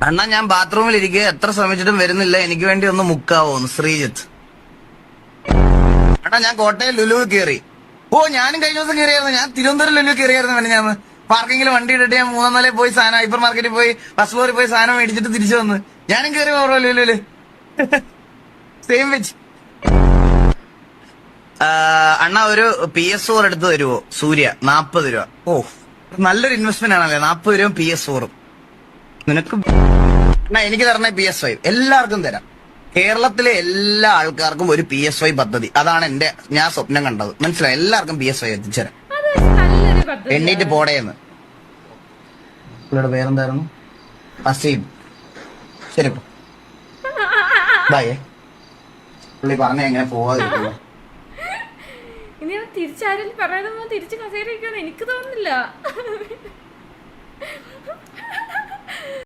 അണ്ണാ ഞാൻ ബാത്റൂമിൽ ഇരിക്കുക, എത്ര ശ്രമിച്ചിട്ടും വരുന്നില്ല, എനിക്ക് വേണ്ടി ഒന്ന് മുക്കാവോന്ന് ശ്രീജിത്ത്. അണ്ണാ ഞാൻ കോട്ടയം ലുലു കയറി. ഓ ഞാനും കഴിഞ്ഞ ദിവസം കയറിയായിരുന്നു. ഞാൻ തിരുവനന്തപുരം ലുലു കയറിയായിരുന്നു. പിന്നെ ഞാൻ പാർക്കിങ്ങിൽ വണ്ടി ഇട്ടിട്ട് ഞാൻ 3 നിലയിൽ പോയി സാധനം ഹൈപ്പർ മാർക്കറ്റിൽ പോയി ഫസ്റ്റ് ഫ്ലോറിൽ പോയി സാധനം മേടിച്ചിട്ട് തിരിച്ചു വന്ന് ഞാനും കയറി ഓരോ ലുലുല് സെയിം വെച്ച്. അണ്ണാ ഒരു PS4 എടുത്ത് തരുവോ? സൂര്യ 40 രൂപ. ഓ നല്ലൊരു ഇൻവെസ്റ്റ്മെന്റ് ആണല്ലേ 40 രൂപ PS4. നിനക്ക് അണ്ണാ എനിക്ക് തരണേ PS5. എല്ലാവർക്കും തരാം. കേരളത്തിലെ എല്ലാ ആൾക്കാർക്കും ഒരു PS5 പദ്ധതി. അതാണ് ഞാൻ സ്വപ്നം കണ്ടത്. മനസ്സിലായി? എല്ലാവർക്കും PS5 എത്തിച്ചേരാം. എണ്ണീറ്റ് പോടേന്ന്. പുള്ളിയുടെ പേരെന്തായിരുന്നു? അസീം. ശരി ബൈ. പുള്ളി പറഞ്ഞ എങ്ങനെ പോവാതിരിക്കുന്നു. ഇനി തിരിച്ചാരും പറയാതെ തിരിച്ച് കസേരയ്ക്കാന്ന് എനിക്ക് തോന്നുന്നില്ല.